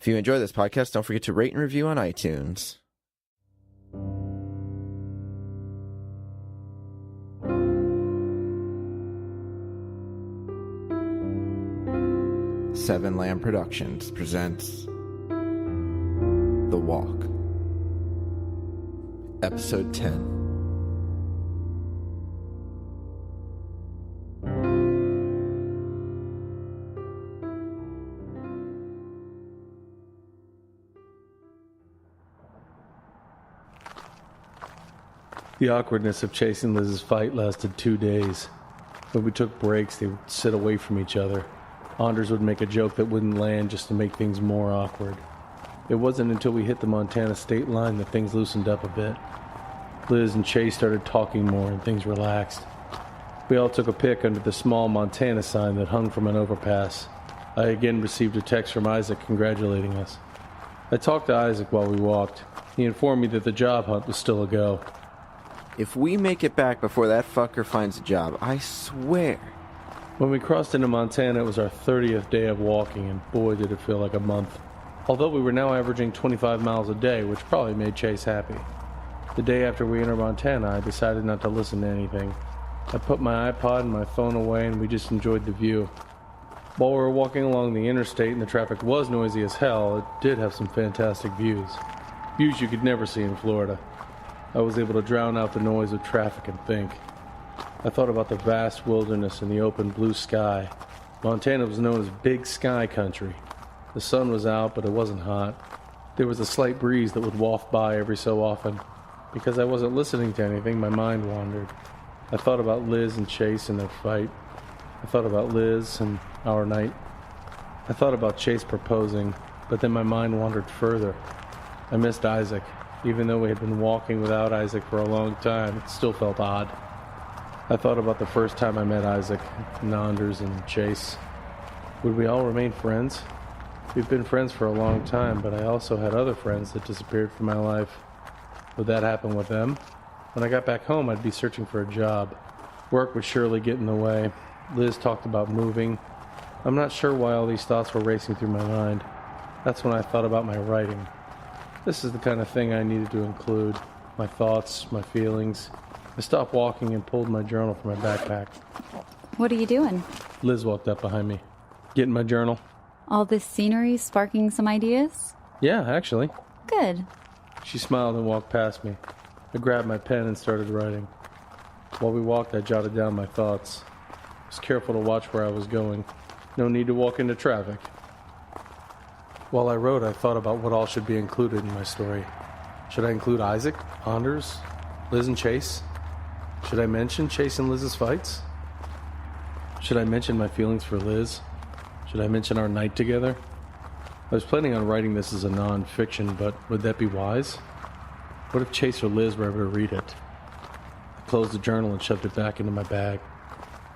If you enjoy this podcast, don't forget to rate and review on iTunes. Seven Lamb Productions presents The Walk, Episode 10. The awkwardness of chasing Liz's fight lasted 2 days. When we took breaks, they would sit away from each other. Anders would make a joke that wouldn't land just to make things more awkward. It wasn't until we hit the Montana state line that things loosened up a bit. Liz and Chase started talking more and things relaxed. We all took a pic under the small Montana sign that hung from an overpass. I again received a text from Isaac congratulating us. I talked to Isaac while we walked. He informed me that the job hunt was still a go. If we make it back before that fucker finds a job, I swear. When we crossed into Montana, it was our 30th day of walking, and boy did it feel like a month. Although we were now averaging 25 miles a day, which probably made Chase happy. The day after we entered Montana, I decided not to listen to anything. I put my iPod and my phone away, and we just enjoyed the view. While we were walking along the interstate and the traffic was noisy as hell, it did have some fantastic views. Views you could never see in Florida. I was able to drown out the noise of traffic and think. I thought about the vast wilderness and the open blue sky. Montana was known as Big Sky Country. The sun was out, but it wasn't hot. There was a slight breeze that would waft by every so often. Because I wasn't listening to anything, my mind wandered. I thought about Liz and Chase and their fight. I thought about Liz and our night. I thought about Chase proposing, but then my mind wandered further. I missed Isaac. Even though we had been walking without Isaac for a long time, it still felt odd. I thought about the first time I met Isaac, and Anders and Chase. Would we all remain friends? We've been friends for a long time, but I also had other friends that disappeared from my life. Would that happen with them? When I got back home, I'd be searching for a job. Work would surely get in the way. Liz talked about moving. I'm not sure why all these thoughts were racing through my mind. That's when I thought about my writing. This is the kind of thing I needed to include. My thoughts, my feelings. I stopped walking and pulled my journal from my backpack. What are you doing? Liz walked up behind me. Getting my journal. All this scenery sparking some ideas? Yeah, actually. Good. She smiled and walked past me. I grabbed my pen and started writing. While we walked, I jotted down my thoughts. I was careful to watch where I was going. No need to walk into traffic. While I wrote, I thought about what all should be included in my story. Should I include Isaac, Anders, Liz and Chase? Should I mention Chase and Liz's fights? Should I mention my feelings for Liz? Should I mention our night together? I was planning on writing this as a non-fiction, but would that be wise? What if Chase or Liz were ever to read it? I closed the journal and shoved it back into my bag.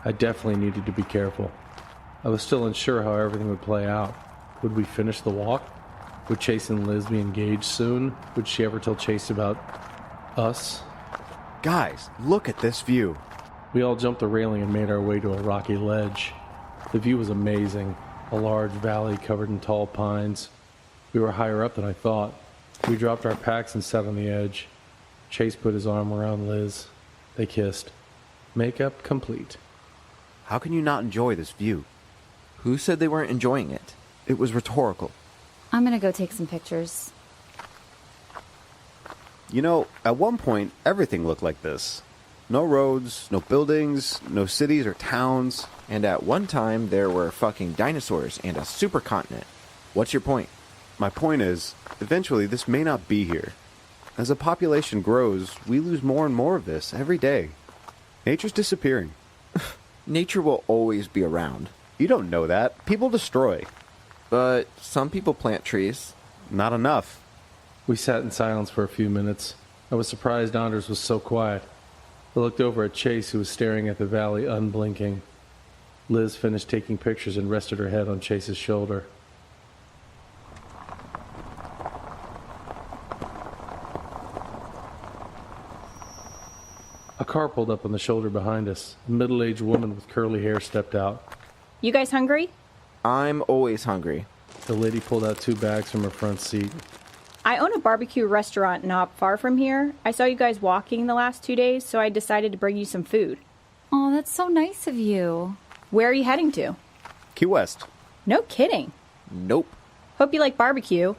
I definitely needed to be careful. I was still unsure how everything would play out. Would we finish the walk? Would Chase and Liz be engaged soon? Would she ever tell Chase about us? Guys, look at this view. We all jumped the railing and made our way to a rocky ledge. The view was amazing. A large valley covered in tall pines. We were higher up than I thought. We dropped our packs and sat on the edge. Chase put his arm around Liz. They kissed. Makeup complete. How can you not enjoy this view? Who said they weren't enjoying it? It was rhetorical. I'm gonna go take some pictures. You know, at one point, everything looked like this. No roads, no buildings, no cities or towns, and at one time there were fucking dinosaurs and a supercontinent. What's your point? My point is, eventually this may not be here. As the population grows, we lose more and more of this every day. Nature's disappearing. Nature will always be around. You don't know that. People destroy. But some people plant trees. Not enough. We sat in silence for a few minutes. I was surprised Anders was so quiet. I looked over at Chase, who was staring at the valley unblinking. Liz finished taking pictures and rested her head on Chase's shoulder. A car pulled up on the shoulder behind us. A middle-aged woman with curly hair stepped out. You guys hungry? I'm always hungry. The lady pulled out 2 bags from her front seat. I own a barbecue restaurant not far from here. I saw you guys walking the last 2 days, so I decided to bring you some food. Oh, that's so nice of you. Where are you heading to? Key West. No kidding. Nope. Hope you like barbecue.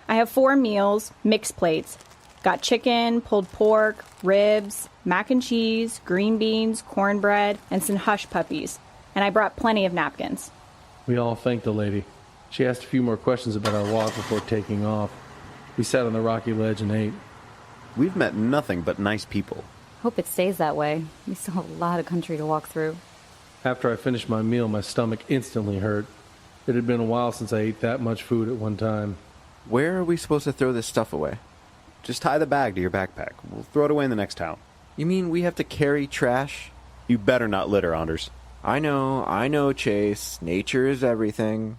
I have 4 meals, mixed plates. Got chicken, pulled pork, ribs, mac and cheese, green beans, cornbread, and some hush puppies. And I brought plenty of napkins. We all thanked the lady. She asked a few more questions about our walk before taking off. We sat on the rocky ledge and ate. We've met nothing but nice people. Hope it stays that way. We still have a lot of country to walk through. After I finished my meal, my stomach instantly hurt. It had been a while since I ate that much food at one time. Where are we supposed to throw this stuff away? Just tie the bag to your backpack. We'll throw it away in the next town. You mean we have to carry trash? You better not litter, Anders. I know, Chase. Nature is everything.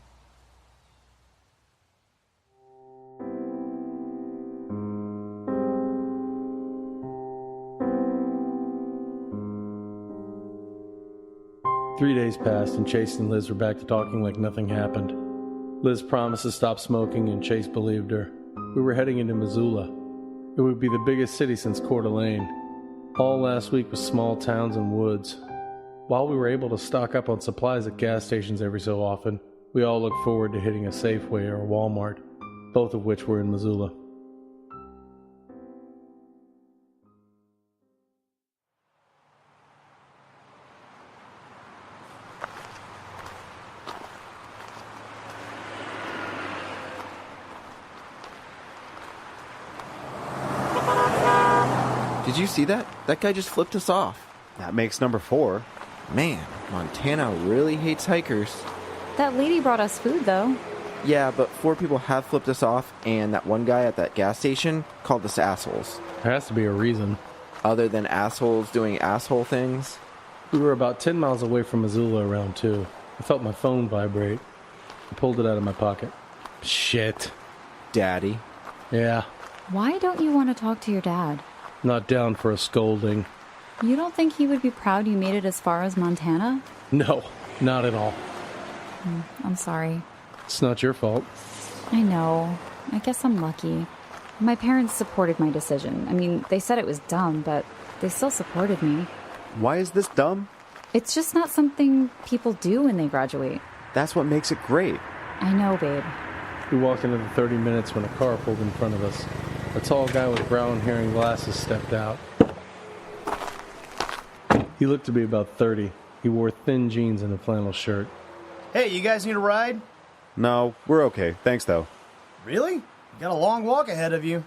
Three days passed, and Chase and Liz were back to talking like nothing happened. Liz promised to stop smoking, and Chase believed her. We were heading into Missoula. It would be the biggest city since Coeur d'Alene. All last week was small towns and woods. While we were able to stock up on supplies at gas stations every so often, we all looked forward to hitting a Safeway or a Walmart, both of which were in Missoula. Did you see that? That guy just flipped us off. That makes number 4. Man, Montana really hates hikers. That lady brought us food, though. Yeah, but 4 people have flipped us off, and that one guy at that gas station called us assholes. There has to be a reason. Other than assholes doing asshole things? We were about 10 miles away from Missoula around 2. I felt my phone vibrate. I pulled it out of my pocket. Shit. Daddy. Yeah, Why don't you want to talk to your dad? not down for a scolding. You don't think he would be proud you made it as far as Montana? No, not at all. I'm sorry. It's not your fault. I know. I guess I'm lucky. My parents supported my decision. I mean, they said it was dumb, but they still supported me. Why is this dumb? It's just not something people do when they graduate. That's what makes it great. I know, babe. We walked into the 30 minutes when a car pulled in front of us. A tall guy with brown hair and glasses stepped out. He looked to be about 30. He wore thin jeans and a flannel shirt. Hey, you guys need a ride? No, we're okay. Thanks, though. Really? You got a long walk ahead of you.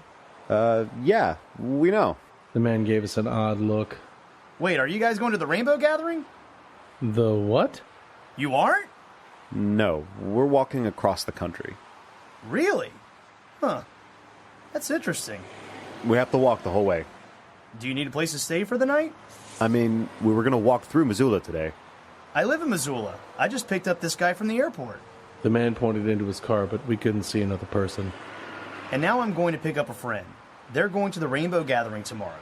Yeah, we know. The man gave us an odd look. Wait, are you guys going to the Rainbow Gathering? The what? You aren't? No, we're walking across the country. Really? Huh. That's interesting. We have to walk the whole way. Do you need a place to stay for the night? I mean, we were going to walk through Missoula today. I live in Missoula. I just picked up this guy from the airport. The man pointed into his car, but we couldn't see another person. And now I'm going to pick up a friend. They're going to the Rainbow Gathering tomorrow.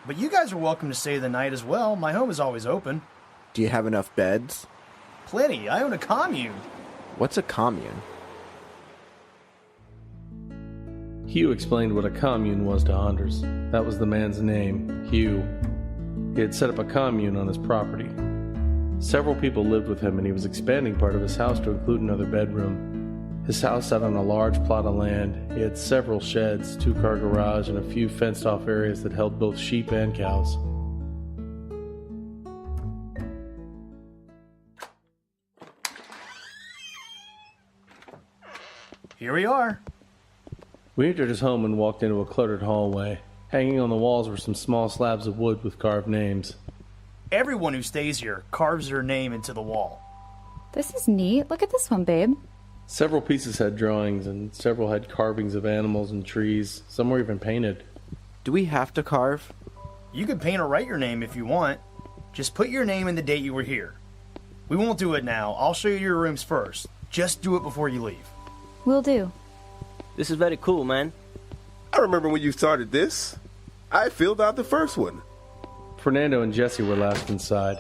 But you guys are welcome to stay the night as well. My home is always open. Do you have enough beds? Plenty. I own a commune. What's a commune? Hugh explained what a commune was to Anders. That was the man's name, Hugh. He had set up a commune on his property. Several people lived with him, and he was expanding part of his house to include another bedroom. His house sat on a large plot of land. He had several sheds, 2-car garage, and a few fenced-off areas that held both sheep and cows. Here we are. We entered his home and walked into a cluttered hallway. Hanging on the walls were some small slabs of wood with carved names. Everyone who stays here carves their name into the wall. This is neat. Look at this one, babe. Several pieces had drawings, and several had carvings of animals and trees. Some were even painted. Do we have to carve? You could paint or write your name if you want. Just put your name and the date you were here. We won't do it now. I'll show you your rooms first. Just do it before you leave. Will do. This is very cool, man. I remember when you started this. I filled out the first one. Fernando and Jesse were last inside.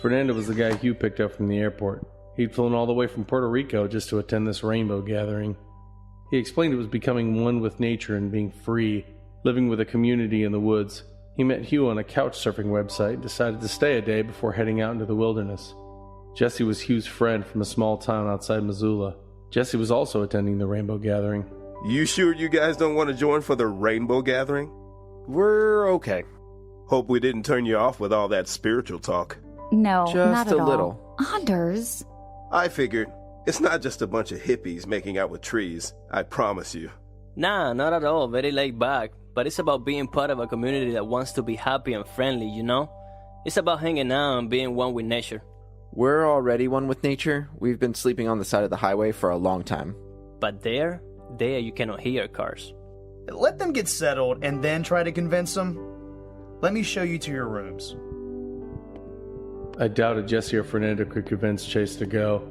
Fernando was the guy Hugh picked up from the airport. He'd flown all the way from Puerto Rico just to attend this rainbow gathering. He explained it was becoming one with nature and being free, living with a community in the woods. He met Hugh on a couch surfing website and decided to stay a day before heading out into the wilderness. Jesse was Hugh's friend from a small town outside Missoula. Jesse was also attending the rainbow gathering. You sure you guys don't want to join for the rainbow gathering? We're okay. Hope we didn't turn you off with all that spiritual talk. No, Just not at a all. little. Anders. I figured it's not just a bunch of hippies making out with trees, I promise you. Nah, not at all. Very laid back. But it's about being part of a community that wants to be happy and friendly, you know? It's about hanging out and being one with nature. We're already one with nature. We've been sleeping on the side of the highway for a long time. But there you cannot hear cars. Let them get settled and then try to convince them. Let me show you to your rooms. I doubted Jesse or Fernando could convince Chase to go.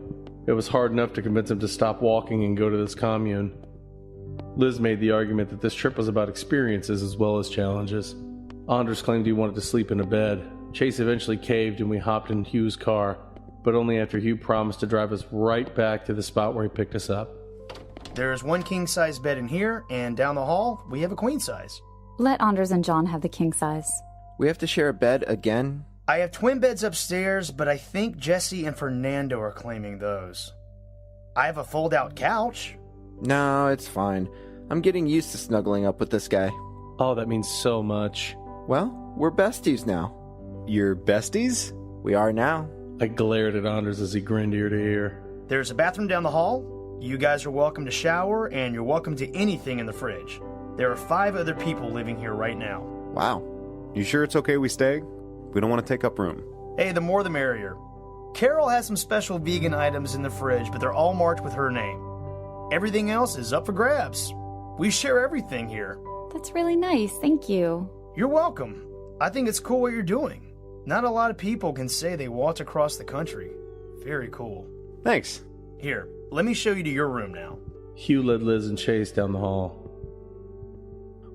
It was hard enough to convince him to stop walking and go to this commune. Liz made the argument that this trip was about experiences as well as challenges. Anders claimed he wanted to sleep in a bed. Chase eventually caved and we hopped in Hugh's car, but only after Hugh promised to drive us right back to the spot where he picked us up. There's one king-size bed in here, and down the hall, we have a queen-size. Let Anders and John have the king size. We have to share a bed again? I have twin beds upstairs, but I think Jesse and Fernando are claiming those. I have a fold-out couch. No, it's fine. I'm getting used to snuggling up with this guy. Oh, that means so much. Well, we're besties now. You're besties? We are now. I glared at Anders as he grinned ear to ear. There's a bathroom down the hall. You guys are welcome to shower, and you're welcome to anything in the fridge. There are 5 other people living here right now. Wow. You sure it's okay we stay? We don't want to take up room. Hey, the more the merrier. Carol has some special vegan items in the fridge, but they're all marked with her name. Everything else is up for grabs. We share everything here. That's really nice, thank you. You're welcome. I think it's cool what you're doing. Not a lot of people can say they walked across the country. Very cool. Thanks. Here, let me show you to your room now. Hugh led Liz and Chase down the hall.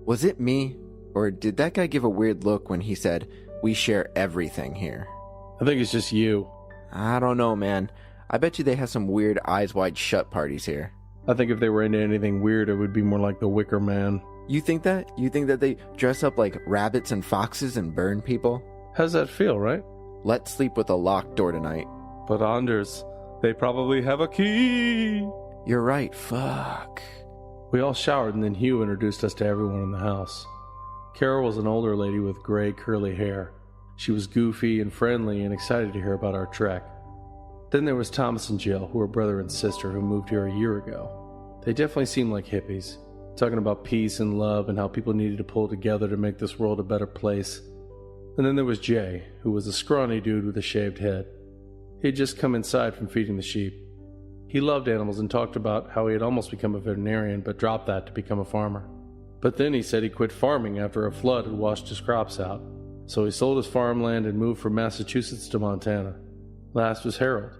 Was it me? Or did that guy give a weird look when he said, we share everything here? I think it's just you. I don't know, man. I bet you they have some weird eyes wide shut parties here. I think if they were into anything weird, it would be more like the Wicker Man. You think that? You think that they dress up like rabbits and foxes and burn people? How's that feel, right? Let's sleep with a locked door tonight. But Anders, they probably have a key. You're right, fuck. We all showered and then Hugh introduced us to everyone in the house. Carol was an older lady with gray curly hair. She was goofy and friendly and excited to hear about our trek. Then there was Thomas and Jill, who were brother and sister who moved here a year ago. They definitely seemed like hippies, talking about peace and love and how people needed to pull together to make this world a better place. And then there was Jay, who was a scrawny dude with a shaved head. He had just come inside from feeding the sheep. He loved animals and talked about how he had almost become a veterinarian but dropped that to become a farmer. But then he said he quit farming after a flood had washed his crops out. So he sold his farmland and moved from Massachusetts to Montana. Last was Harold.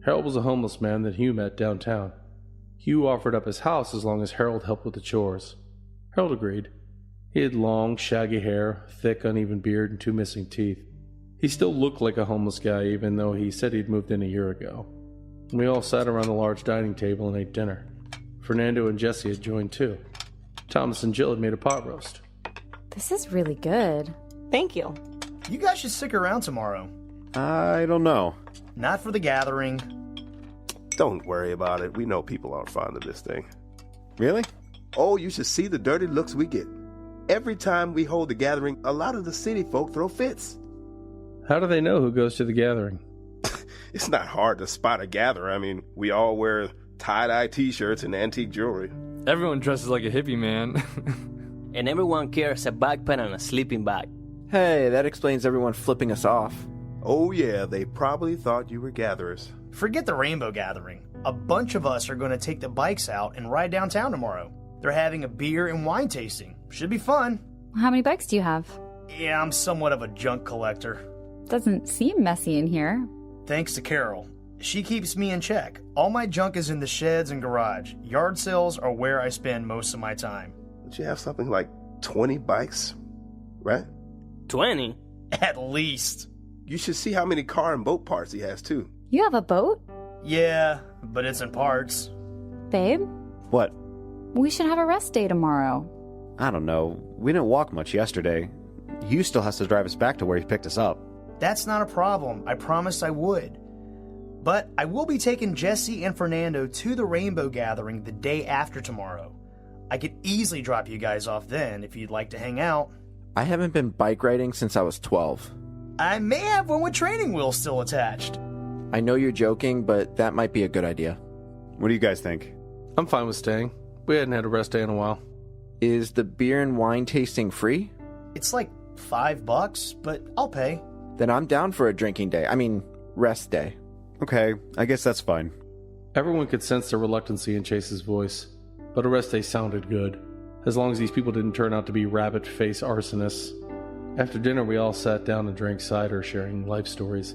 Harold was a homeless man that Hugh met downtown. Hugh offered up his house as long as Harold helped with the chores. Harold agreed. He had long, shaggy hair, thick, uneven beard, and 2 missing teeth. He still looked like a homeless guy, even though he said he'd moved in a year ago. We all sat around the large dining table and ate dinner. Fernando and Jesse had joined too. Thomas and Jill had made a pot roast. This is really good. Thank you. You guys should stick around tomorrow. I don't know. Not for the gathering. Don't worry about it. We know people aren't fond of this thing. Really? Oh, you should see the dirty looks we get. Every time we hold the gathering, a lot of the city folk throw fits. How do they know who goes to the gathering? It's not hard to spot a gatherer. I mean, we all wear tie-dye t-shirts and antique jewelry. Everyone dresses like a hippie, man. And everyone carries a backpack and a sleeping bag. Hey, that explains everyone flipping us off. Oh yeah, they probably thought you were gatherers. Forget the rainbow gathering. A bunch of us are going to take the bikes out and ride downtown tomorrow. They're having a beer and wine tasting. Should be fun. How many bikes do you have? Yeah, I'm somewhat of a junk collector. Doesn't seem messy in here. Thanks to Carol. She keeps me in check. All my junk is in the sheds and garage. Yard sales are where I spend most of my time. Don't you have something like 20 bikes, right? 20? At least. You should see how many car and boat parts he has, too. You have a boat? Yeah, but it's in parts. Babe, What? we should have a rest day tomorrow. I don't know. We didn't walk much yesterday. Hugh still has to drive us back to where he picked us up. That's not a problem. I promised I would. But I will be taking Jesse and Fernando to the Rainbow Gathering the day after tomorrow. I could easily drop you guys off then if you'd like to hang out. I haven't been bike riding since I was 12. I may have one with training wheels still attached. I know you're joking, but that might be a good idea. What do you guys think? I'm fine with staying. We hadn't had a rest day in a while. Is the beer and wine tasting free? It's like $5, but I'll pay. Then I'm down for a drinking day. Rest day. Okay, I guess that's fine. Everyone could sense the reluctancy in Chase's voice, but a rest day sounded good, as long as these people didn't turn out to be rabbit-faced arsonists. After dinner, we all sat down and drank cider, sharing life stories.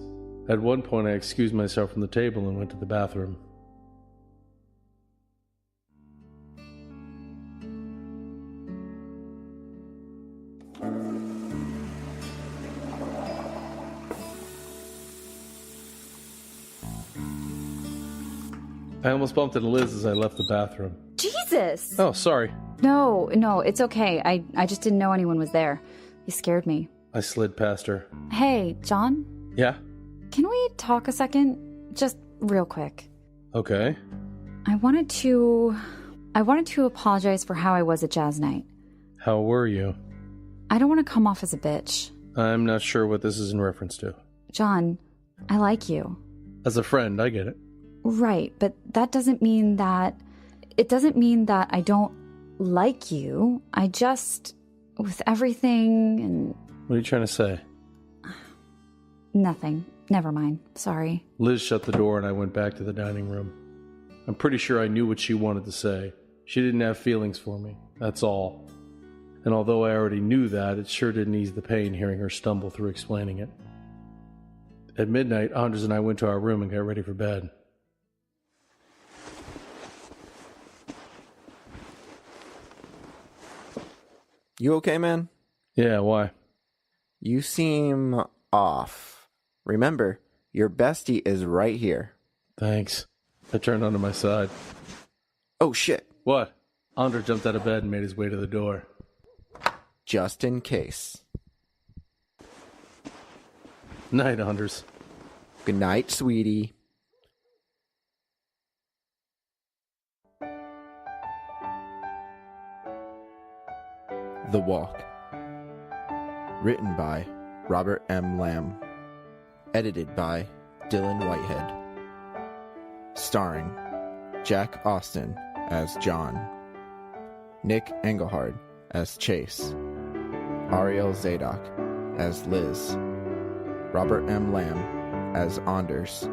At one point, I excused myself from the table and went to the bathroom. I almost bumped into Liz as I left the bathroom. Jesus! Oh, sorry. No, it's okay. I just didn't know anyone was there. You scared me. I slid past her. Hey, John? Yeah? Can we talk a second? Just real quick. Okay. I wanted to apologize for how I was at Jazz Night. How were you? I don't want to come off as a bitch. I'm not sure what this is in reference to. John, I like you. As a friend, I get it. Right, but that doesn't mean that... It doesn't mean that I don't like you. I just... With everything and... What are you trying to say? Nothing. Never mind. Sorry. Liz shut the door and I went back to the dining room. I'm pretty sure I knew what she wanted to say. She didn't have feelings for me. That's all. And although I already knew that, it sure didn't ease the pain hearing her stumble through explaining it. At midnight, Anders and I went to our room and got ready for bed. You okay, man? Yeah, why? You seem off. Remember, your bestie is right here. Thanks. I turned onto my side. Oh, shit. What? Anders jumped out of bed and made his way to the door. Just in case. Night, Anders. Good night, sweetie. The Walk. Written by Robert M. Lamb. Edited by Dylan Whitehead. Starring Jack Austin as John, Nick Engelhard as Chase, Ariel Zadok as Liz, Robert M. Lamb as Anders,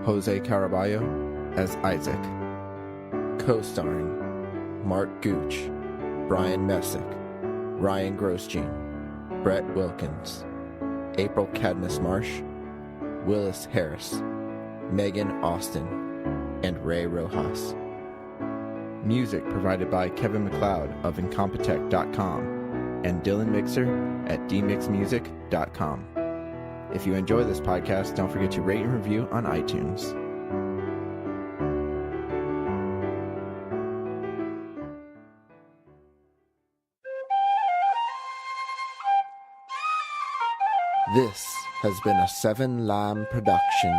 Jose Caraballo as Isaac. Co-starring Mark Gooch, Brian Messick, Ryan Grosjean, Brett Wilkins, April Cadmus Marsh, Willis Harris, Megan Austin, and Ray Rojas. Music provided by Kevin MacLeod of Incompetech.com and Dylan Mixer at dmixmusic.com. If you enjoy this podcast, don't forget to rate and review on iTunes. This has been a Seven Lamb production.